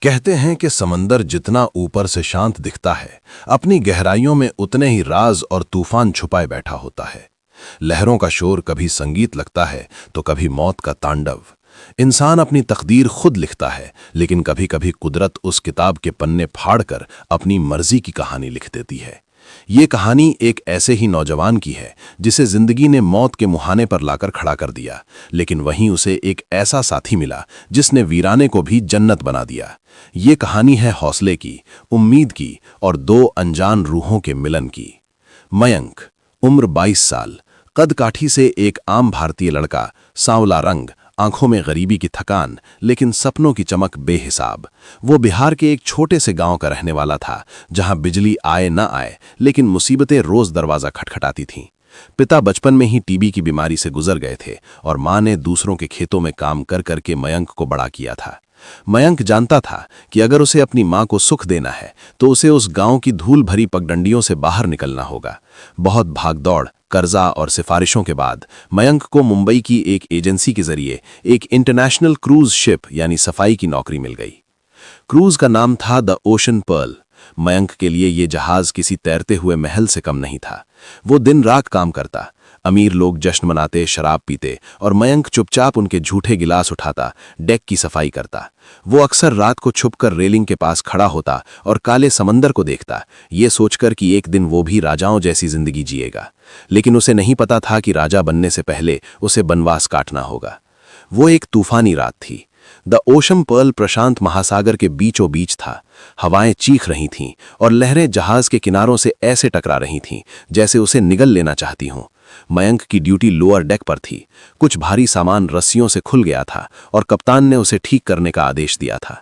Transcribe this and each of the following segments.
कहते हैं कि समंदर जितना ऊपर से शांत दिखता है, अपनी गहराइयों में उतने ही राज और तूफान छुपाए बैठा होता है। लहरों का शोर कभी संगीत लगता है तो कभी मौत का तांडव। इंसान अपनी तकदीर खुद लिखता है, लेकिन कभी कभी कुदरत उस किताब के पन्ने फाड़कर अपनी मर्जी की कहानी लिख देती है। ये कहानी एक ऐसे ही नौजवान की है जिसे जिंदगी ने मौत के मुहाने पर लाकर खड़ा कर दिया, लेकिन वहीं उसे एक ऐसा साथी मिला जिसने वीराने को भी जन्नत बना दिया। ये कहानी है हौसले की, उम्मीद की और दो अनजान रूहों के मिलन की। मयंक, उम्र 22 साल, कद काठी से एक आम भारतीय लड़का, सांवला रंग, आंखों में गरीबी की थकान, लेकिन सपनों की चमक बेहिसाब। वो बिहार के एक छोटे से गांव का रहने वाला था, जहां बिजली आए न आए लेकिन मुसीबतें रोज दरवाजा खटखटाती थीं। पिता बचपन में ही टीबी की बीमारी से गुजर गए थे और मां ने दूसरों के खेतों में काम कर करके मयंक को बड़ा किया था। मयंक जानता था कि अगर उसे अपनी मां को सुख देना है तो उसे उस गांव की धूल भरी पगडंडियों से बाहर निकलना होगा। बहुत भागदौड़, कर्जा और सिफारिशों के बाद मयंक को मुंबई की एक एजेंसी के जरिए एक इंटरनेशनल क्रूज शिप यानी सफाई की नौकरी मिल गई। क्रूज का नाम था द ओशन पर्ल। मयंक के लिए ये जहाज किसी तैरते हुए महल से कम नहीं था। वो दिन रात काम करता। अमीर लोग जश्न मनाते, शराब पीते और मयंक चुपचाप उनके झूठे गिलास उठाता, डेक की सफाई करता। वो अक्सर रात को छुपकर रेलिंग के पास खड़ा होता और काले समंदर को देखता, ये सोचकर कि एक दिन वो भी राजाओं जैसी जिंदगी जिएगा। लेकिन उसे नहीं पता था कि राजा बनने से पहले उसे बनवास काटना होगा। वो एक तूफानी रात थी। द ओशन पर्ल प्रशांत महासागर के बीचों बीच था। हवाएं चीख रही थीं और लहरें जहाज के किनारों से ऐसे टकरा रही थीं जैसे उसे निगल लेना चाहती हों। मयंक की ड्यूटी लोअर डेक पर थी। कुछ भारी सामान रस्सियों से खुल गया था और कप्तान ने उसे ठीक करने का आदेश दिया था।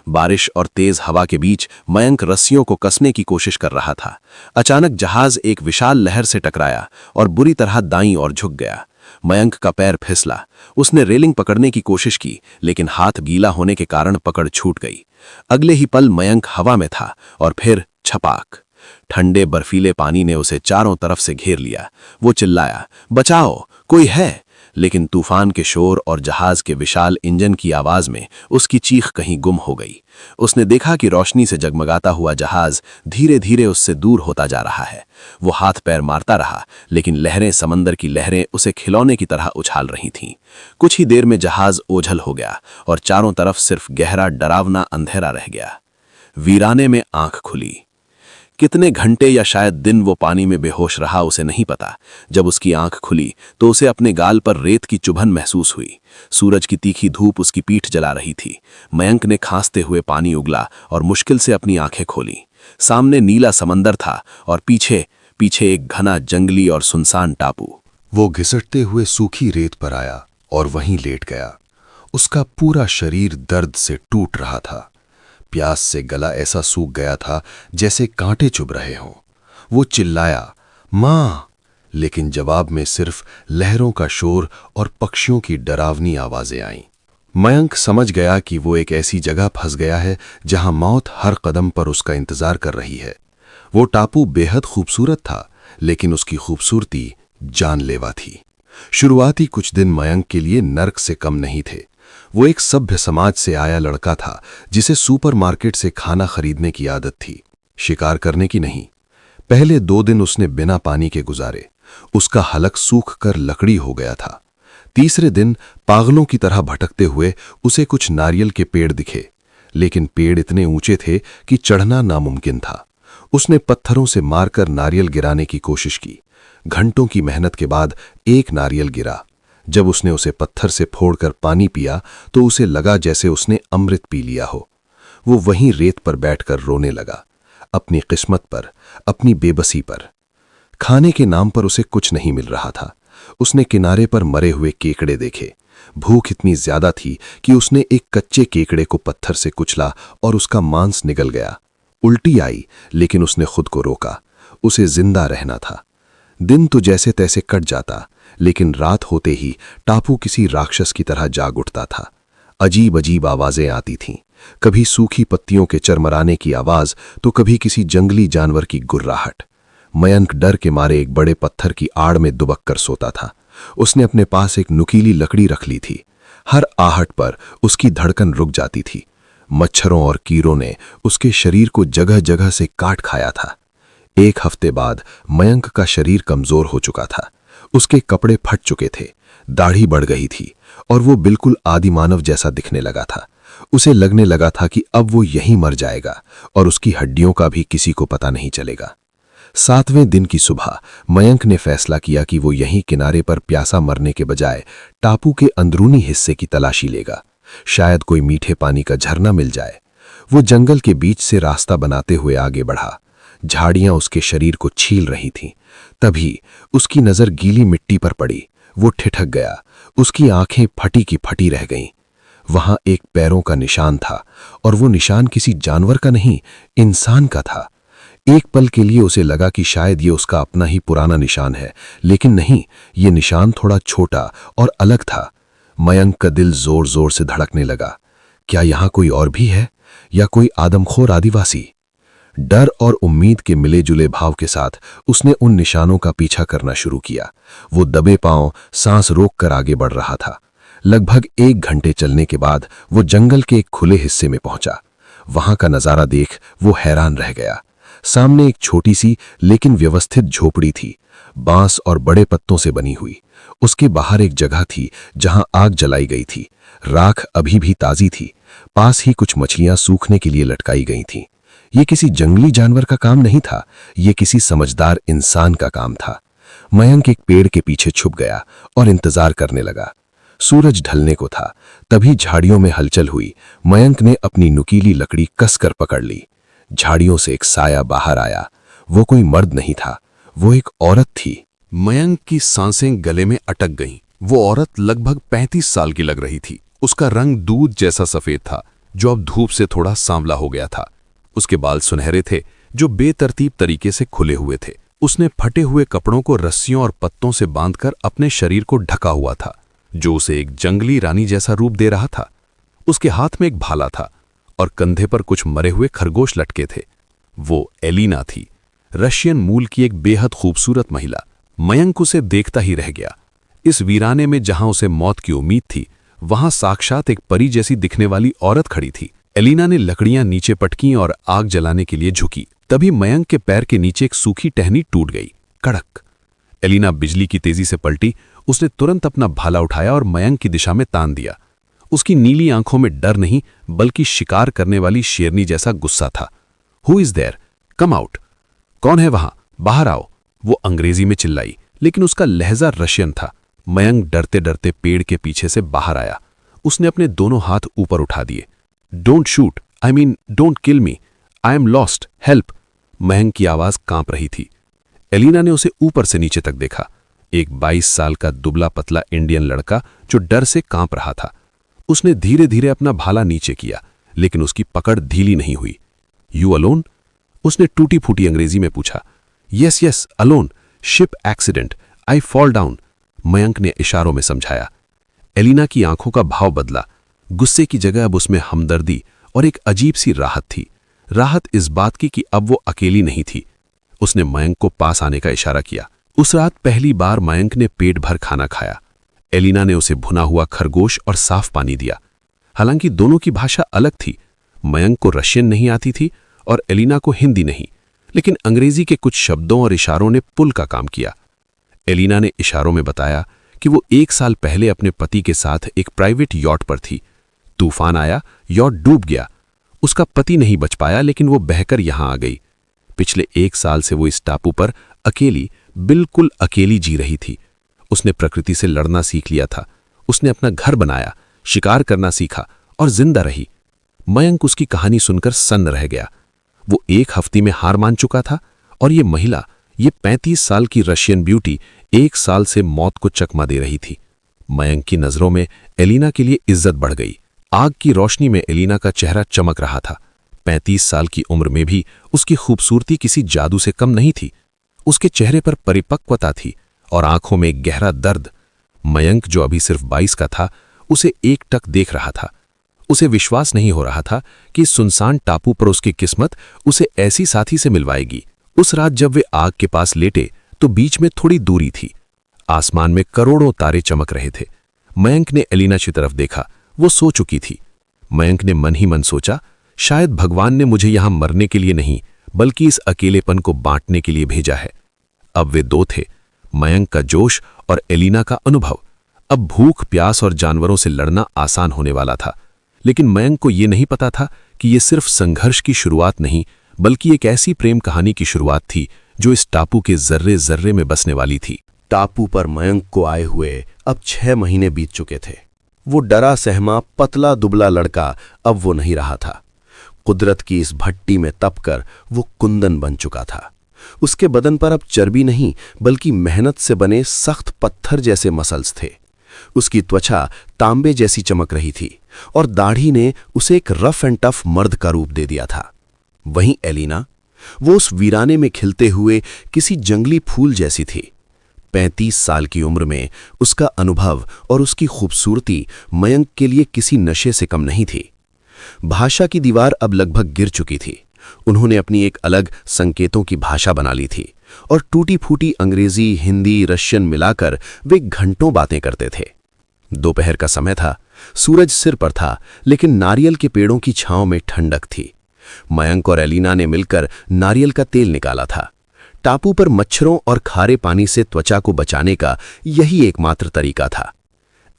बारिश और तेज हवा के बीच मयंक रस्सियों को कसने की कोशिश कर रहा था। अचानक जहाज एक विशाल लहर से टकराया और बुरी तरह दाईं ओर झुक गया। मयंक का पैर फिसला। उसने रेलिंग पकड़ने की कोशिश की, लेकिन हाथ गीला होने के कारण पकड़ छूट गई। अगले ही पल मयंक हवा में था और फिर छपाक। ठंडे बर्फीले पानी ने उसे चारों तरफ से घेर लिया। वो चिल्लाया, बचाओ, कोई है? लेकिन तूफान के शोर और जहाज के विशाल इंजन की आवाज में उसकी चीख कहीं गुम हो गई। उसने देखा कि रोशनी से जगमगाता हुआ जहाज धीरे धीरे उससे दूर होता जा रहा है। वो हाथ पैर मारता रहा, लेकिन लहरें, समंदर की लहरें उसे खिलौने की तरह उछाल रही थीं। कुछ ही देर में जहाज ओझल हो गया और चारों तरफ सिर्फ गहरा डरावना अंधेरा रह गया। वीराने में आंख खुली। कितने घंटे या शायद दिन वो पानी में बेहोश रहा उसे नहीं पता। जब उसकी आंख खुली तो उसे अपने गाल पर रेत की चुभन महसूस हुई। सूरज की तीखी धूप उसकी पीठ जला रही थी। मयंक ने खांसते हुए पानी उगला और मुश्किल से अपनी आंखें खोली। सामने नीला समंदर था और पीछे पीछे एक घना जंगली और सुनसान टापू। वो घिसटते हुए सूखी रेत पर आया और वहीं लेट गया। उसका पूरा शरीर दर्द से टूट रहा था। प्यास से गला ऐसा सूख गया था जैसे कांटे चुभ रहे हों। वो चिल्लाया, मां, लेकिन जवाब में सिर्फ लहरों का शोर और पक्षियों की डरावनी आवाजें आईं। मयंक समझ गया कि वो एक ऐसी जगह फंस गया है जहां मौत हर कदम पर उसका इंतजार कर रही है। वो टापू बेहद खूबसूरत था, लेकिन उसकी खूबसूरती जानलेवा थी। शुरुआती कुछ दिन मयंक के लिए नर्क से कम नहीं थे। वो एक सभ्य समाज से आया लड़का था जिसे सुपरमार्केट से खाना खरीदने की आदत थी, शिकार करने की नहीं। पहले 2 दिन उसने बिना पानी के गुजारे। उसका हलक सूख कर लकड़ी हो गया था। तीसरे दिन पागलों की तरह भटकते हुए उसे कुछ नारियल के पेड़ दिखे, लेकिन पेड़ इतने ऊंचे थे कि चढ़ना नामुमकिन था। उसने पत्थरों से मारकर नारियल गिराने की कोशिश की। घंटों की मेहनत के बाद एक नारियल गिरा। जब उसने उसे पत्थर से फोड़कर पानी पिया तो उसे लगा जैसे उसने अमृत पी लिया हो। वो वहीं रेत पर बैठकर रोने लगा, अपनी किस्मत पर, अपनी बेबसी पर। खाने के नाम पर उसे कुछ नहीं मिल रहा था। उसने किनारे पर मरे हुए केकड़े देखे। भूख इतनी ज्यादा थी कि उसने एक कच्चे केकड़े को पत्थर से कुचला और उसका मांस निगल गया। उल्टी आई, लेकिन उसने खुद को रोका। उसे जिंदा रहना था। दिन तो जैसे तैसे कट जाता, लेकिन रात होते ही टापू किसी राक्षस की तरह जाग उठता था। अजीब अजीब आवाजें आती थीं, कभी सूखी पत्तियों के चरमराने की आवाज तो कभी किसी जंगली जानवर की गुर्राहट। मयंक डर के मारे एक बड़े पत्थर की आड़ में दुबक कर सोता था। उसने अपने पास एक नुकीली लकड़ी रख ली थी। हर आहट पर उसकी धड़कन रुक जाती थी। मच्छरों और कीड़ों ने उसके शरीर को जगह जगह से काट खाया था। एक हफ्ते बाद मयंक का शरीर कमजोर हो चुका था। उसके कपड़े फट चुके थे, दाढ़ी बढ़ गई थी और वो बिल्कुल आदिमानव जैसा दिखने लगा था। उसे लगने लगा था कि अब वो यहीं मर जाएगा और उसकी हड्डियों का भी किसी को पता नहीं चलेगा। 7वें दिन की सुबह मयंक ने फैसला किया कि वो यहीं किनारे पर प्यासा मरने के बजाय टापू के अंदरूनी हिस्से की तलाशी लेगा। शायद कोई मीठे पानी का झरना मिल जाए। वो जंगल के बीच से रास्ता बनाते हुए आगे बढ़ा। झाड़ियां उसके शरीर को छील रही थीं। तभी उसकी नजर गीली मिट्टी पर पड़ी। वो ठिठक गया। उसकी आंखें फटी की फटी रह गईं। वहां एक पैरों का निशान था और वो निशान किसी जानवर का नहीं, इंसान का था। एक पल के लिए उसे लगा कि शायद ये उसका अपना ही पुराना निशान है, लेकिन नहीं, ये निशान थोड़ा छोटा और अलग था। मयंक का दिल जोर जोर से धड़कने लगा। क्या यहां कोई और भी है, या कोई आदमखोर आदिवासी? डर और उम्मीद के मिले जुले भाव के साथ उसने उन निशानों का पीछा करना शुरू किया। वो दबे पांव सांस रोककर आगे बढ़ रहा था। लगभग 1 घंटे चलने के बाद वो जंगल के एक खुले हिस्से में पहुंचा। वहां का नजारा देख वो हैरान रह गया। सामने एक छोटी सी लेकिन व्यवस्थित झोपड़ी थी, बांस और बड़े पत्तों से बनी हुई। उसके बाहर एक जगह थी जहां आग जलाई गई थी। राख अभी भी ताजी थी। पास ही कुछ मछलियां सूखने के लिए लटकाई गई थीं। ये किसी जंगली जानवर का काम नहीं था, ये किसी समझदार इंसान का काम था। मयंक एक पेड़ के पीछे छुप गया और इंतजार करने लगा। सूरज ढलने को था, तभी झाड़ियों में हलचल हुई। मयंक ने अपनी नुकीली लकड़ी कसकर पकड़ ली। झाड़ियों से एक साया बाहर आया। वो कोई मर्द नहीं था, वो एक औरत थी। मयंक की सांसें गले में अटक गईं। वो औरत लगभग 35 साल की लग रही थी। उसका रंग दूध जैसा सफेद था, जो अब धूप से थोड़ा सांवला हो गया था। उसके बाल सुनहरे थे, जो बेतरतीब तरीके से खुले हुए थे। उसने फटे हुए कपड़ों को रस्सियों और पत्तों से बांधकर अपने शरीर को ढका हुआ था, जो उसे एक जंगली रानी जैसा रूप दे रहा था। उसके हाथ में एक भाला था और कंधे पर कुछ मरे हुए खरगोश लटके थे। वो एलिना थी, रशियन मूल की एक बेहद खूबसूरत महिला। मयंक उसे देखता ही रह गया। इस वीराने में जहां उसे मौत की उम्मीद थी, वहां साक्षात एक परी जैसी दिखने वाली औरत खड़ी थी। एलिना ने लकड़ियां नीचे पटकीं और आग जलाने के लिए झुकी। तभी मयंक के पैर के नीचे एक सूखी टहनी टूट गई। कड़क। एलिना बिजली की तेजी से पलटी। उसने तुरंत अपना भाला उठाया और मयंक की दिशा में तान दिया। उसकी नीली आंखों में डर नहीं, बल्कि शिकार करने वाली शेरनी जैसा गुस्सा था। Who is there? Come out. कौन है वहां? बाहर आओ। वो अंग्रेजी में चिल्लाई, लेकिन उसका लहजा रशियन था। मयंक डरते डरते पेड़ के पीछे से बाहर आया। उसने अपने दोनों हाथ ऊपर उठा दिए। Don't shoot, I mean don't kill me, I am lost, help. Mayank की आवाज कांप रही थी। एलिना ने उसे ऊपर से नीचे तक देखा। एक 22 साल का दुबला पतला इंडियन लड़का जो डर से कांप रहा था। उसने धीरे धीरे अपना भाला नीचे किया, लेकिन उसकी पकड़ ढीली नहीं हुई। You alone? उसने टूटी फूटी अंग्रेजी में पूछा। Yes yes, alone, ship accident, I fall down, Mayank ने इशारों में समझाया। एलिना की आंखों का भाव बदला। गुस्से की जगह अब उसमें हमदर्दी और एक अजीब सी राहत थी। राहत इस बात की कि अब वो अकेली नहीं थी। उसने मयंक को पास आने का इशारा किया। उस रात पहली बार मयंक ने पेट भर खाना खाया। एलिना ने उसे भुना हुआ खरगोश और साफ पानी दिया। हालांकि दोनों की भाषा अलग थी। मयंक को रशियन नहीं आती थी और एलिना को हिंदी नहीं, लेकिन अंग्रेजी के कुछ शब्दों और इशारों ने पुल का काम किया। एलिना ने इशारों में बताया कि वो 1 साल पहले अपने पति के साथ एक प्राइवेट यॉट पर थी। तूफान आया, यॉट डूब गया। उसका पति नहीं बच पाया, लेकिन वो बहकर यहां आ गई। पिछले 1 साल से वो इस टापू पर अकेली, बिल्कुल अकेली जी रही थी। उसने प्रकृति से लड़ना सीख लिया था। उसने अपना घर बनाया, शिकार करना सीखा और जिंदा रही। मयंक उसकी कहानी सुनकर सन्न रह गया। वो 1 हफ्ते में हार मान चुका था और ये महिला, ये 35 साल की रशियन ब्यूटी 1 साल से मौत को चकमा दे रही थी। मयंक की नजरों में एलिना के लिए इज्जत बढ़ गई। आग की रोशनी में एलिना का चेहरा चमक रहा था। 35 साल की उम्र में भी उसकी खूबसूरती किसी जादू से कम नहीं थी। उसके चेहरे पर परिपक्वता थी और आंखों में एक गहरा दर्द। मयंक, जो अभी सिर्फ 22 का था, उसे एकटक देख रहा था। उसे विश्वास नहीं हो रहा था कि इस सुनसान टापू पर उसकी किस्मत उसे ऐसी साथी से मिलवाएगी। उस रात जब वे आग के पास लेटे तो बीच में थोड़ी दूरी थी। आसमान में करोड़ों तारे चमक रहे थे। मयंक ने एलिना की तरफ देखा। वो सो चुकी थी। मयंक ने मन ही मन सोचा, शायद भगवान ने मुझे यहां मरने के लिए नहीं बल्कि इस अकेलेपन को बांटने के लिए भेजा है। अब वे दो थे, मयंक का जोश और एलिना का अनुभव। अब भूख, प्यास और जानवरों से लड़ना आसान होने वाला था, लेकिन मयंक को यह नहीं पता था कि यह सिर्फ संघर्ष की शुरुआत नहीं बल्कि एक ऐसी प्रेम कहानी की शुरुआत थी जो इस टापू के जर्रे जर्रे में बसने वाली थी। टापू पर मयंक को आए हुए अब 6 महीने बीत चुके थे। वो डरा सहमा पतला दुबला लड़का अब वो नहीं रहा था। कुदरत की इस भट्टी में तपकर वो कुंदन बन चुका था। उसके बदन पर अब चर्बी नहीं बल्कि मेहनत से बने सख्त पत्थर जैसे मसल्स थे। उसकी त्वचा तांबे जैसी चमक रही थी और दाढ़ी ने उसे एक रफ एंड टफ मर्द का रूप दे दिया था। वहीं एलिना, वो उस वीराने में खिलते हुए किसी जंगली फूल जैसी थी। 35 साल की उम्र में उसका अनुभव और उसकी खूबसूरती मयंक के लिए किसी नशे से कम नहीं थी। भाषा की दीवार अब लगभग गिर चुकी थी। उन्होंने अपनी एक अलग संकेतों की भाषा बना ली थी और टूटी फूटी अंग्रेजी, हिंदी, रशियन मिलाकर वे घंटों बातें करते थे। दोपहर का समय था, सूरज सिर पर था, लेकिन नारियल के पेड़ों की छांव में ठंडक थी। मयंक और एलिना ने मिलकर नारियल का तेल निकाला था। टापू पर मच्छरों और खारे पानी से त्वचा को बचाने का यही एकमात्र तरीका था।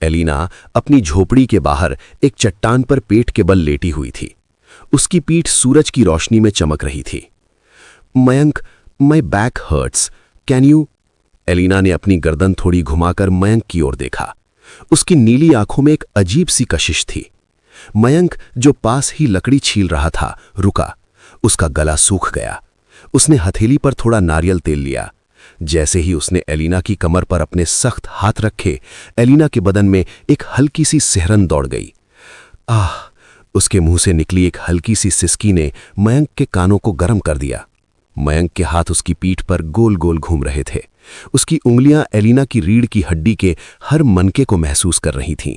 एलिना अपनी झोपड़ी के बाहर एक चट्टान पर पेट के बल लेटी हुई थी। उसकी पीठ सूरज की रोशनी में चमक रही थी। Mayank, my back hurts, can you? Elina ने अपनी गर्दन थोड़ी घुमाकर मयंक की ओर देखा। उसकी नीली आंखों में एक अजीब सी कशिश थी। मयंक, जो पास ही लकड़ी छील रहा था, रुका। उसका गला सूख गया। उसने हथेली पर थोड़ा नारियल तेल लिया। जैसे ही उसने एलिना की कमर पर अपने सख्त हाथ रखे, एलिना के बदन में एक हल्की सी सिहरन दौड़ गई। आह! उसके मुंह से निकली एक हल्की सी सिसकी ने मयंक के कानों को गर्म कर दिया। मयंक के हाथ उसकी पीठ पर गोल गोल घूम रहे थे। उसकी उंगलियां एलिना की रीढ़ की हड्डी के हर मनके को महसूस कर रही थीं।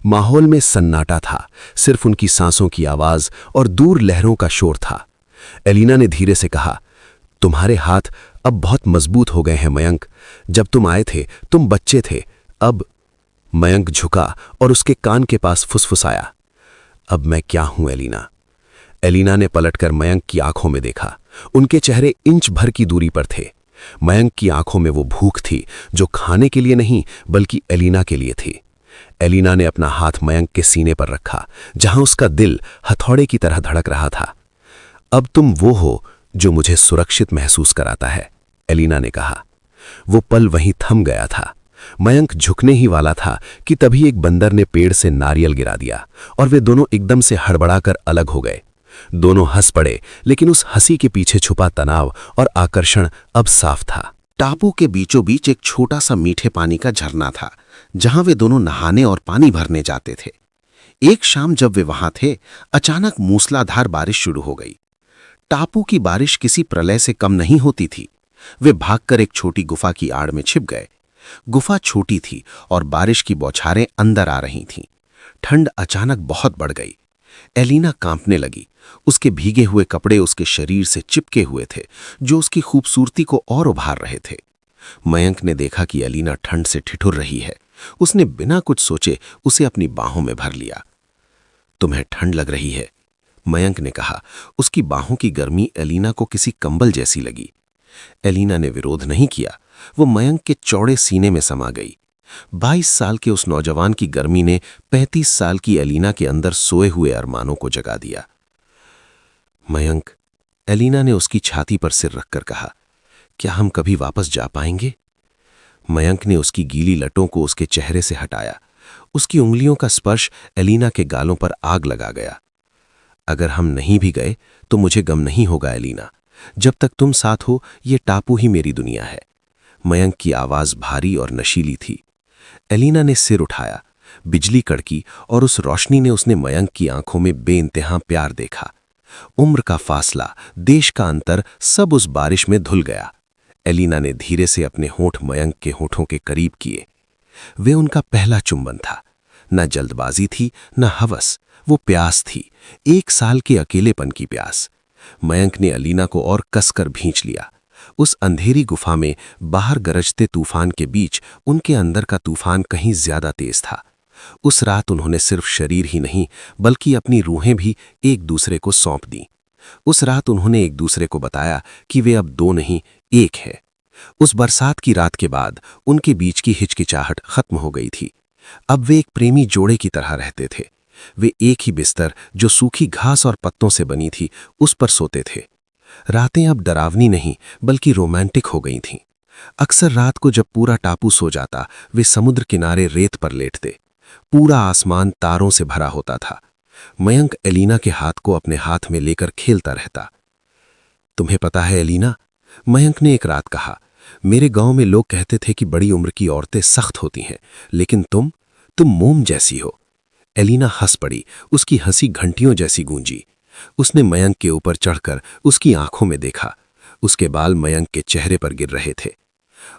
माहौल में सन्नाटा था, सिर्फ उनकी सांसों की आवाज और दूर लहरों का शोर था। एलिना ने धीरे से कहा, तुम्हारे हाथ अब बहुत मजबूत हो गए हैं मयंक। जब तुम आए थे तुम बच्चे थे, अब। मयंक झुका और उसके कान के पास फुसफुसाया, अब मैं क्या हूं एलिना? एलिना ने पलटकर मयंक की आंखों में देखा। उनके चेहरे इंच भर की दूरी पर थे। मयंक की आंखों में वो भूख थी जो खाने के लिए नहीं बल्कि एलिना के लिए थी। एलिना ने अपना हाथ मयंक के सीने पर रखा, जहां उसका दिल हथौड़े की तरह धड़क रहा था। अब तुम वो हो जो मुझे सुरक्षित महसूस कराता है, एलिना ने कहा। वो पल वहीं थम गया था। मयंक झुकने ही वाला था कि तभी एक बंदर ने पेड़ से नारियल गिरा दिया और वे दोनों एकदम से हड़बड़ाकर अलग हो गए। दोनों हंस पड़े, लेकिन उस हंसी के पीछे छुपा तनाव और आकर्षण अब साफ था। टापू के बीचों बीच एक छोटा सा मीठे पानी का झरना था, जहां वे दोनों नहाने और पानी भरने जाते थे। एक शाम जब वे वहां थे, अचानक मूसलाधार बारिश शुरू हो गई। टापू की बारिश किसी प्रलय से कम नहीं होती थी। वे भागकर एक छोटी गुफा की आड़ में छिप गए। गुफा छोटी थी और बारिश की बौछारें अंदर आ रही थीं। ठंड अचानक बहुत बढ़ गई। एलिना कांपने लगी। उसके भीगे हुए कपड़े उसके शरीर से चिपके हुए थे, जो उसकी खूबसूरती को और उभार रहे थे। मयंक ने देखा कि एलिना ठंड से ठिठुर रही है। उसने बिना कुछ सोचे उसे अपनी बाहों में भर लिया। तुम्हें ठंड लग रही है, मयंक ने कहा। उसकी बाहों की गर्मी एलिना को किसी कंबल जैसी लगी। एलिना ने विरोध नहीं किया। वो मयंक के चौड़े सीने में समा गई। 22 साल के उस नौजवान की गर्मी ने 35 साल की एलिना के अंदर सोए हुए अरमानों को जगा दिया। मयंक, एलिना ने उसकी छाती पर सिर रखकर कहा, क्या हम कभी वापस जा पाएंगे? मयंक ने उसकी गीली लटों को उसके चेहरे से हटाया। उसकी उंगलियों का स्पर्श एलिना के गालों पर आग लगा गया। अगर हम नहीं भी गए तो मुझे गम नहीं होगा एलिना। जब तक तुम साथ हो, ये टापू ही मेरी दुनिया है। मयंक की आवाज भारी और नशीली थी। एलिना ने सिर उठाया। बिजली कड़की और उस रोशनी ने उसने मयंक की आंखों में बेइंतहा प्यार देखा। उम्र का फासला, देश का अंतर, सब उस बारिश में धुल गया। एलिना ने धीरे से अपने होंठ मयंक के होठों के करीब किए। वे उनका पहला चुंबन था। न जल्दबाजी थी, न हवस। वो प्यास थी, 1 साल के अकेलेपन की प्यास। मयंक ने एलिना को और कसकर भींच लिया। उस अंधेरी गुफा में, बाहर गरजते तूफान के बीच, उनके अंदर का तूफान कहीं ज्यादा तेज था। उस रात उन्होंने सिर्फ शरीर ही नहीं बल्कि अपनी रूहें भी एक दूसरे को सौंप दी। उस रात उन्होंने एक दूसरे को बताया कि वे अब दो नहीं, एक है। उस बरसात की रात के बाद उनके बीच की हिचकिचाहट खत्म हो गई थी। अब वे एक प्रेमी जोड़े की तरह रहते थे। वे एक ही बिस्तर जो सूखी घास और पत्तों से बनी थी उस पर सोते थे। रातें अब डरावनी नहीं बल्कि रोमांटिक हो गई थीं। अक्सर रात को जब पूरा टापू सो जाता, वे समुद्र किनारे रेत पर लेटते। पूरा आसमान तारों से भरा होता था। मयंक एलिना के हाथ को अपने हाथ में लेकर खेलता रहता। तुम्हें पता है एलिना, मयंक ने एक रात कहा, मेरे गांव में लोग कहते थे कि बड़ी उम्र की औरतें सख्त होती हैं, लेकिन तुम मोम जैसी हो। एलिना हंस पड़ी। उसकी हंसी घंटियों जैसी गूंजी। उसने मयंक के ऊपर चढ़कर उसकी आंखों में देखा। उसके बाल मयंक के चेहरे पर गिर रहे थे।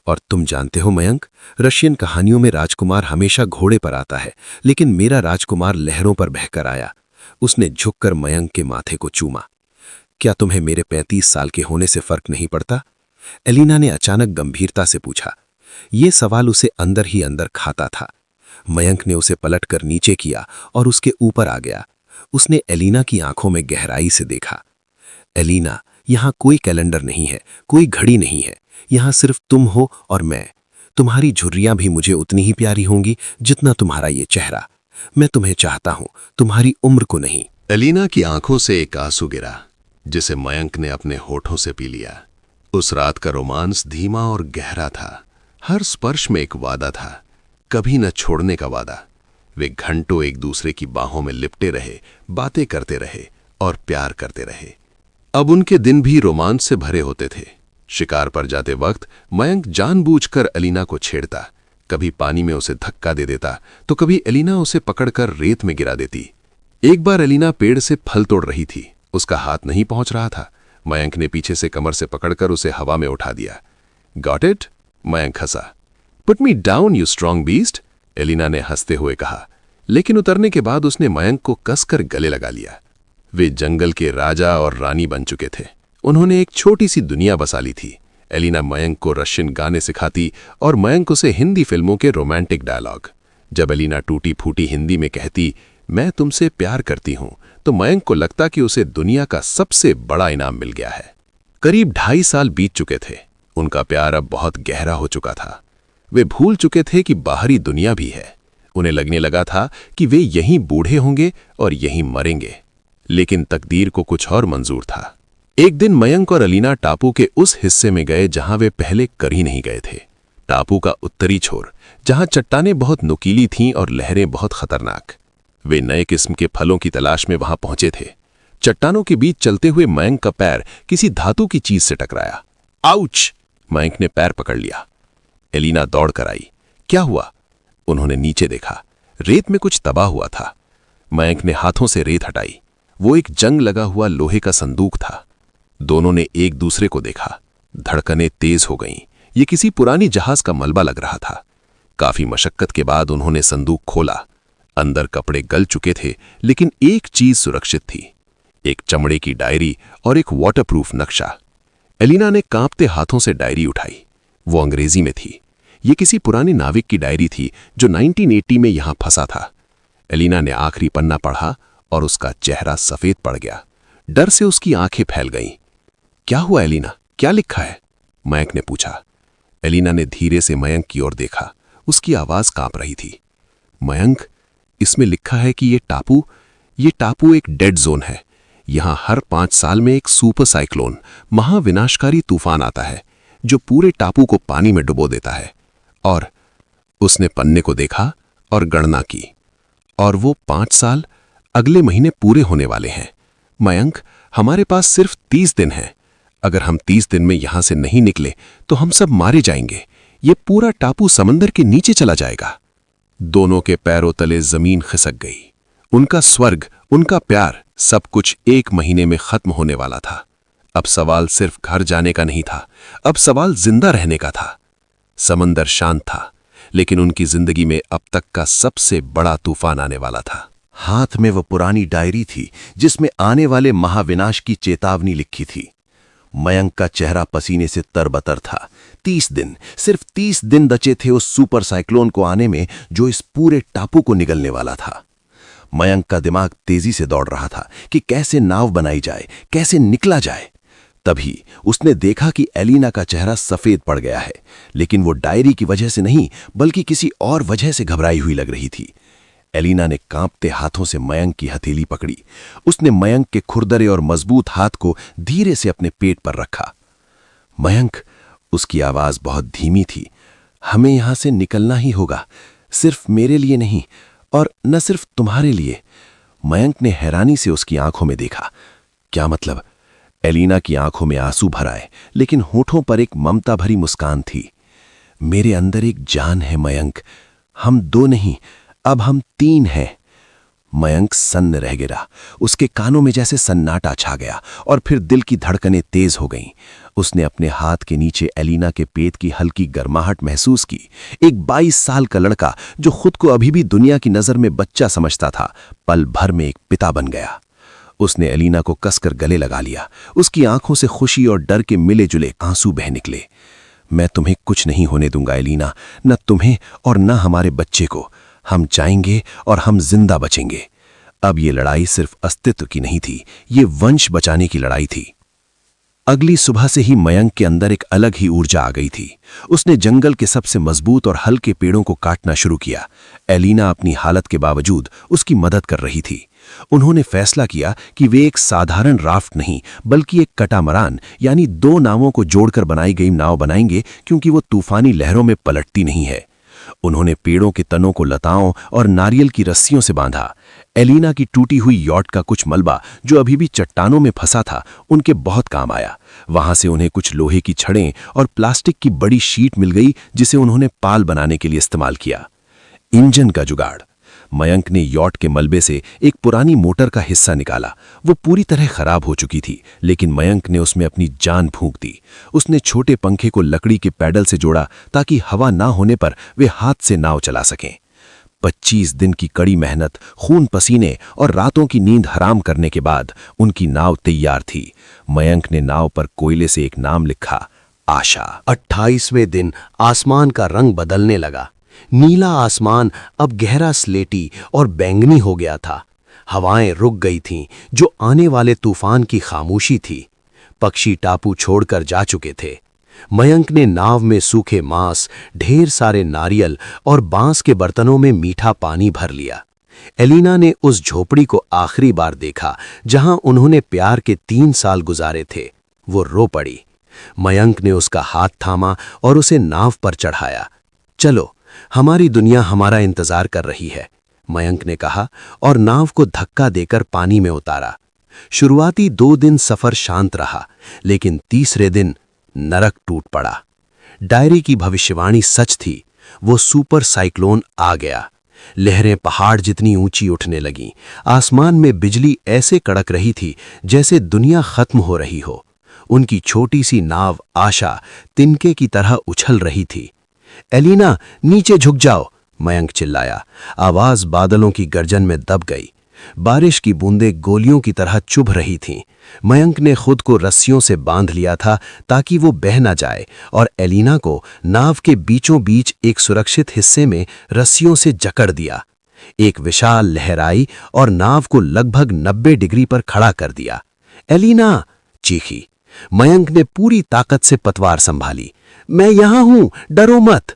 और तुम जानते हो मयंक, रशियन कहानियों में राजकुमार हमेशा घोड़े पर आता है, लेकिन मेरा राजकुमार लहरों पर बहकर आया। उसने झुककर मयंक के माथे को चूमा। क्या तुम्हें मेरे 35 साल के होने से फर्क नहीं पड़ता? एलिना ने अचानक गंभीरता से पूछा। ये सवाल उसे अंदर ही अंदर खाता था। मयंक ने उसे पलटकर नीचे किया और उसके ऊपर आ गया। उसने एलिना की आंखों में गहराई से देखा। एलिना, यहाँ कोई कैलेंडर नहीं है, कोई घड़ी नहीं है। यहाँ सिर्फ तुम हो और मैं। तुम्हारी झुर्रियां भी मुझे उतनी ही प्यारी होंगी जितना तुम्हारा ये चेहरा। मैं तुम्हें चाहता हूं, तुम्हारी उम्र को नहीं। एलिना की आंखों से एक आंसू गिरा, जिसे मयंक ने अपने होठों से पी लिया। उस रात का रोमांस धीमा और गहरा था। हर स्पर्श में एक वादा था, कभी न छोड़ने का वादा। वे घंटों एक दूसरे की बाहों में लिपटे रहे, बातें करते रहे और प्यार करते रहे। अब उनके दिन भी रोमांस से भरे होते थे। शिकार पर जाते वक्त मयंक जानबूझकर एलिना को छेड़ता। कभी पानी में उसे धक्का दे देता तो कभी एलिना उसे पकड़कर रेत में गिरा देती। एक बार एलिना पेड़ से फल तोड़ रही थी। उसका हाथ नहीं पहुंच रहा था। मयंक ने पीछे से कमर से पकड़कर उसे हवा में उठा दिया। Got it? मयंक हंसा। Put me down you strong beast, Elina ने हंसते हुए कहा। लेकिन उतरने के बाद उसने मयंक को कसकर गले लगा लिया। वे जंगल के राजा और रानी बन चुके थे। उन्होंने एक छोटी सी दुनिया बसा ली थी। एलिना मयंक को रशियन गाने सिखाती और मयंक उसे हिंदी फिल्मों के रोमांटिक डायलॉग। जब एलिना टूटी फूटी हिंदी में कहती, मैं तुमसे प्यार करती हूं, तो मयंक को लगता कि उसे दुनिया का सबसे बड़ा इनाम मिल गया है। करीब 2.5 साल बीत चुके थे। उनका प्यार अब बहुत गहरा हो चुका था। वे भूल चुके थे कि बाहरी दुनिया भी है। उन्हें लगने लगा था कि वे यहीं बूढ़े होंगे और यहीं मरेंगे। लेकिन तकदीर को कुछ और मंजूर था। एक दिन मयंक और एलिना टापू के उस हिस्से में गए जहां वे पहले कभी नहीं गए थे। टापू का उत्तरी छोर, जहां चट्टानें बहुत नुकीली थीं और लहरें बहुत खतरनाक। वे नए किस्म के फलों की तलाश में वहां पहुंचे थे। चट्टानों के बीच चलते हुए मयंक का पैर किसी धातु की चीज से टकराया। आउच! मयंक ने पैर पकड़ लिया। एलिना दौड़ कर आई। क्या हुआ? उन्होंने नीचे देखा। रेत में कुछ दबा हुआ था। मयंक ने हाथों से रेत हटाई। वो एक जंग लगा हुआ लोहे का संदूक था। दोनों ने एक दूसरे को देखा। धड़कनें तेज हो गईं। ये किसी पुरानी जहाज का मलबा लग रहा था। काफी मशक्कत के बाद उन्होंने संदूक खोला। अंदर कपड़े गल चुके थे, लेकिन एक चीज सुरक्षित थी, एक चमड़े की डायरी और एक वाटरप्रूफ नक्शा। एलिना ने कांपते हाथों से डायरी उठाई। वो अंग्रेजी में थी। ये किसी पुराने नाविक की डायरी थी जो 1980 में यहां फंसा था। एलिना ने आखिरी पन्ना पढ़ा और उसका चेहरा सफेद पड़ गया। डर से उसकी आंखें फैल गईं। क्या हुआ एलिना? क्या लिखा है? मयंक ने पूछा। एलिना ने धीरे से मयंक की ओर देखा। उसकी आवाज कांप रही थी। मयंक, इसमें लिखा है कि ये टापू एक डेड जोन है। यहां हर 5 साल में एक सुपर साइक्लोन, महाविनाशकारी तूफान आता है जो पूरे टापू को पानी में डुबो देता है। और उसने पन्ने को देखा और गणना की। और वो 5 साल अगले महीने पूरे होने वाले हैं। मयंक, हमारे पास सिर्फ 30 दिन हैं। अगर हम 30 दिन में यहां से नहीं निकले तो हम सब मारे जाएंगे। ये पूरा टापू समंदर के नीचे चला जाएगा। दोनों के पैरों तले जमीन खिसक गई। उनका स्वर्ग, उनका प्यार, सब कुछ 1 महीने में खत्म होने वाला था। अब सवाल सिर्फ घर जाने का नहीं था, अब सवाल जिंदा रहने का था। समंदर शांत था, लेकिन उनकी जिंदगी में अब तक का सबसे बड़ा तूफान आने वाला था। हाथ में वह पुरानी डायरी थी जिसमें आने वाले महाविनाश की चेतावनी लिखी थी। मयंक का चेहरा पसीने से तरबतर था। 30 दिन, सिर्फ 30 दिन बचे थे उस सुपर साइक्लोन को आने में जो इस पूरे टापू को निगलने वाला था। मयंक का दिमाग तेजी से दौड़ रहा था कि कैसे नाव बनाई जाए, कैसे निकला जाए। तभी उसने देखा कि एलिना का चेहरा सफेद पड़ गया है, लेकिन वो डायरी की वजह से नहीं बल्कि किसी और वजह से घबराई हुई लग रही थी। एलिना ने कांपते हाथों से मयंक की हथेली पकड़ी। उसने मयंक के खुरदरे और मजबूत हाथ को धीरे से अपने पेट पर रखा। मयंक, उसकी आवाज बहुत धीमी थी, हमें यहां से निकलना ही होगा, सिर्फ मेरे लिए नहीं और न सिर्फ तुम्हारे लिए। मयंक ने हैरानी से उसकी आंखों में देखा। क्या मतलब? एलिना की आंखों में आंसू भर आए, लेकिन होठों पर एक ममता भरी मुस्कान थी। मेरे अंदर एक जान है मयंक, हम 2 नहीं, अब हम 3 हैं। मयंक सन्न रह गिरा। उसके कानों में जैसे सन्नाटा छा गया और फिर दिल की धड़कनें तेज हो गईं। उसने अपने हाथ के नीचे एलिना के पेट की हल्की गर्माहट महसूस की। एक 22 साल का लड़का जो खुद को अभी भी दुनिया की नजर में बच्चा समझता था, पल भर में एक पिता बन गया। उसने एलिना को कसकर गले लगा लिया। उसकी आंखों से खुशी और डर के मिले जुले आंसू बह निकले। मैं तुम्हें कुछ नहीं होने दूंगा एलिना, न तुम्हें और न हमारे बच्चे को। हम जाएंगे और हम जिंदा बचेंगे। अब ये लड़ाई सिर्फ अस्तित्व की नहीं थी, ये वंश बचाने की लड़ाई थी। अगली सुबह से ही मयंक के अंदर एक अलग ही ऊर्जा आ गई थी। उसने जंगल के सबसे मजबूत और हल्के पेड़ों को काटना शुरू किया। एलिना अपनी हालत के बावजूद उसकी मदद कर रही थी। उन्होंने फैसला किया कि वे एक साधारण राफ्ट नहीं बल्कि एक कटामरान यानी 2 नावों को जोड़कर बनाई गई नाव बनाएंगे, क्योंकि वो तूफानी लहरों में पलटती नहीं है। उन्होंने पेड़ों के तनों को लताओं और नारियल की रस्सियों से बांधा। एलिना की टूटी हुई यॉट का कुछ मलबा जो अभी भी चट्टानों में फंसा था, उनके बहुत काम आया। वहां से उन्हें कुछ लोहे की छड़ें और प्लास्टिक की बड़ी शीट मिल गई, जिसे उन्होंने पाल बनाने के लिए इस्तेमाल किया। इंजन का जुगाड़। मयंक ने यॉट के मलबे से एक पुरानी मोटर का हिस्सा निकाला। वो पूरी तरह खराब हो चुकी थी, लेकिन मयंक ने उसमें अपनी जान फूंक दी। उसने छोटे पंखे को लकड़ी के पैडल से जोड़ा ताकि हवा ना होने पर वे हाथ से नाव चला सकें। 25 दिन की कड़ी मेहनत, खून पसीने और रातों की नींद हराम करने के बाद उनकी नाव तैयार थी। मयंक ने नाव पर कोयले से एक नाम लिखा, आशा। 28वें दिन आसमान का रंग बदलने लगा। नीला आसमान अब गहरा स्लेटी और बैंगनी हो गया था। हवाएं रुक गई थीं, जो आने वाले तूफान की खामोशी थी। पक्षी टापू छोड़कर जा चुके थे। मयंक ने नाव में सूखे मांस, ढेर सारे नारियल और बांस के बर्तनों में मीठा पानी भर लिया। एलिना ने उस झोपड़ी को आखिरी बार देखा जहां उन्होंने प्यार के 3 साल गुजारे थे। वो रो पड़ी। मयंक ने उसका हाथ थामा और उसे नाव पर चढ़ाया। चलो, हमारी दुनिया हमारा इंतजार कर रही है, मयंक ने कहा और नाव को धक्का देकर पानी में उतारा। शुरुआती 2 दिन सफर शांत रहा, लेकिन तीसरे दिन नरक टूट पड़ा। डायरी की भविष्यवाणी सच थी। वो सुपर साइक्लोन आ गया। लहरें पहाड़ जितनी ऊंची उठने लगीं। आसमान में बिजली ऐसे कड़क रही थी जैसे दुनिया खत्म हो रही हो। उनकी छोटी सी नाव आशा तिनके की तरह उछल रही थी। एलिना, नीचे झुक जाओ, मयंक चिल्लाया। आवाज बादलों की गर्जन में दब गई। बारिश की बूंदें गोलियों की तरह चुभ रही थीं। मयंक ने खुद को रस्सियों से बांध लिया था ताकि वो बह न जाए, और एलिना को नाव के बीचों बीच एक सुरक्षित हिस्से में रस्सियों से जकड़ दिया। एक विशाल लहर आई और नाव को लगभग 90 डिग्री पर खड़ा कर दिया। एलिना, चीखी। मयंक ने पूरी ताकत से पतवार संभाली। मैं यहां हूं, डरो मत।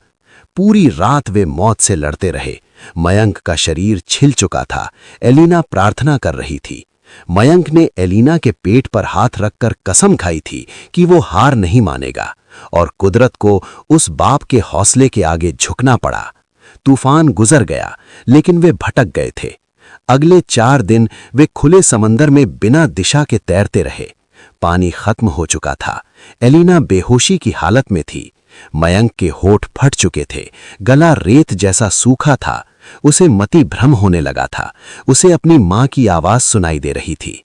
पूरी रात वे मौत से लड़ते रहे। मयंक का शरीर छिल चुका था। एलिना प्रार्थना कर रही थी। मयंक ने एलिना के पेट पर हाथ रखकर कसम खाई थी कि वो हार नहीं मानेगा, और कुदरत को उस बाप के हौसले के आगे झुकना पड़ा। तूफान गुजर गया, लेकिन वे भटक गए थे। अगले 4 दिन वे खुले समंदर में बिना दिशा के तैरते रहे। पानी खत्म हो चुका था। एलिना बेहोशी की हालत में थी। मयंक के होठ फट चुके थे। गला रेत जैसा सूखा था। उसे मति भ्रम होने लगा था। उसे अपनी मां की आवाज सुनाई दे रही थी।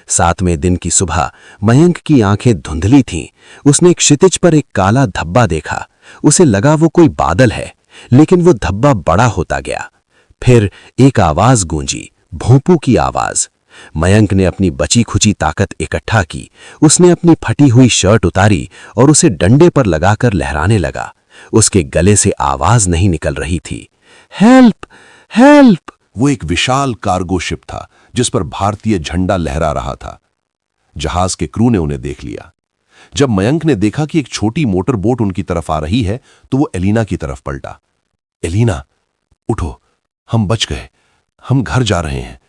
7वें दिन की सुबह मयंक की आंखें धुंधली थीं। उसने क्षितिज पर एक काला धब्बा देखा। उसे लगा वो कोई बादल है, लेकिन वो धब्बा बड़ा होता गया। फिर एक आवाज गूंजी, भोंपू की आवाज। मयंक ने अपनी बची खुची ताकत इकट्ठा की। उसने अपनी फटी हुई शर्ट उतारी और उसे डंडे पर लगाकर लहराने लगा। उसके गले से आवाज नहीं निकल रही थी। Help, help! वो एक विशाल कार्गो शिप था जिस पर भारतीय झंडा लहरा रहा था। जहाज के क्रू ने उन्हें देख लिया। जब मयंक ने देखा कि एक छोटी मोटर बोट उनकी तरफ आ रही है तो वो एलिना की तरफ पलटा। एलिना, उठो, हम बच गए, हम घर जा रहे हैं।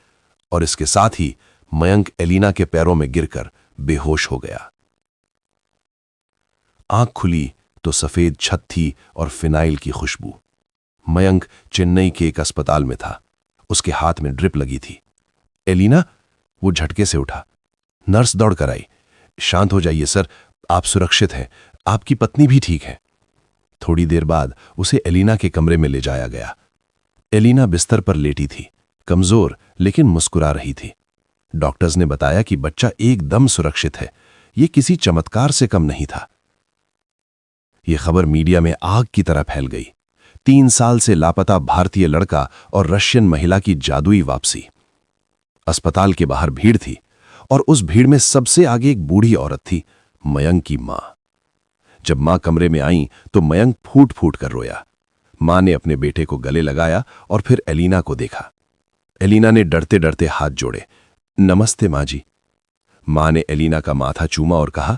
और इसके साथ ही मयंक एलिना के पैरों में गिरकर बेहोश हो गया। आंख खुली तो सफेद छत थी और फिनाइल की खुशबू। मयंक चेन्नई के एक अस्पताल में था। उसके हाथ में ड्रिप लगी थी। एलिना, वो झटके से उठा। नर्स दौड़कर आई। शांत हो जाइए सर, आप सुरक्षित हैं, आपकी पत्नी भी ठीक है। थोड़ी देर बाद उसे एलिना के कमरे में ले जाया गया। एलिना बिस्तर पर लेटी थी, कमजोर लेकिन मुस्कुरा रही थी। डॉक्टर्स ने बताया कि बच्चा एकदम सुरक्षित है। यह किसी चमत्कार से कम नहीं था। यह खबर मीडिया में आग की तरह फैल गई। 3 साल से लापता भारतीय लड़का और रशियन महिला की जादुई वापसी। अस्पताल के बाहर भीड़ थी और उस भीड़ में सबसे आगे एक बूढ़ी औरत थी, मयंक की मां। जब मां कमरे में आई तो मयंक फूट फूट कर रोया। मां ने अपने बेटे को गले लगाया और फिर एलिना को देखा। एलिना ने डरते डरते हाथ जोड़े। नमस्ते मां जी। मां ने एलिना का माथा चूमा और कहा,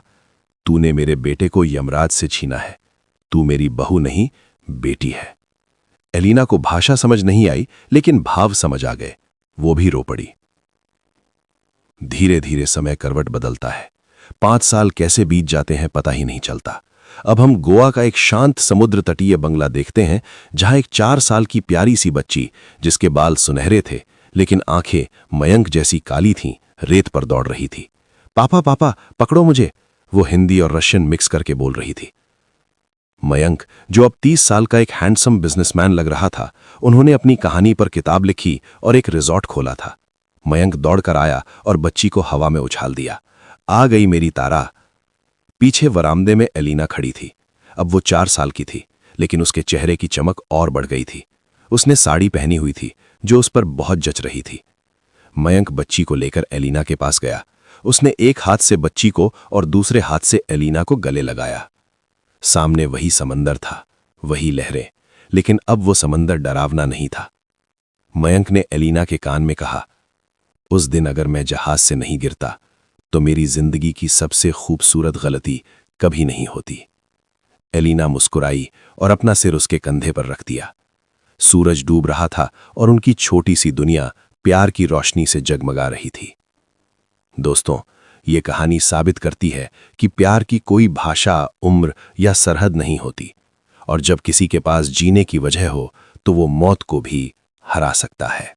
तूने मेरे बेटे को यमराज से छीना है। तू मेरी बहू नहीं, बेटी है। एलिना को भाषा समझ नहीं आई लेकिन भाव समझ आ गए। वो भी रो पड़ी। धीरे धीरे समय करवट बदलता है। 5 साल कैसे बीत जाते हैं पता ही नहीं चलता। अब हम गोवा का एक शांत समुद्र तटीय बंगला देखते हैं जहां एक 4 साल की प्यारी सी बच्ची, जिसके बाल सुनहरे थे लेकिन आंखें मयंक जैसी काली थीं, रेत पर दौड़ रही थी। पापा पापा पकड़ो मुझे, वो हिंदी और रशियन मिक्स करके बोल रही थी। मयंक, जो अब 30 साल का एक हैंडसम बिजनेसमैन लग रहा था, उन्होंने अपनी कहानी पर किताब लिखी और एक रिजॉर्ट खोला था। मयंक दौड़कर आया और बच्ची को हवा में उछाल दिया। आ गई मेरी तारा। पीछे वरामदे में एलिना खड़ी थी। अब वो 4 साल की थी लेकिन उसके चेहरे की चमक और बढ़ गई थी। उसने साड़ी पहनी हुई थी जो उस पर बहुत जच रही थी। मयंक बच्ची को लेकर एलिना के पास गया। उसने एक हाथ से बच्ची को और दूसरे हाथ से एलिना को गले लगाया। सामने वही समंदर था, वही लहरें, लेकिन अब वो समंदर डरावना नहीं था। मयंक ने एलिना के कान में कहा, उस दिन अगर मैं जहाज से नहीं गिरता तो मेरी जिंदगी की सबसे खूबसूरत गलती कभी नहीं होती। एलिना मुस्कुराई और अपना सिर उसके कंधे पर रख दिया। सूरज डूब रहा था और उनकी छोटी सी दुनिया प्यार की रोशनी से जगमगा रही थी। दोस्तों, ये कहानी साबित करती है कि प्यार की कोई भाषा, उम्र या सरहद नहीं होती, और जब किसी के पास जीने की वजह हो तो वो मौत को भी हरा सकता है।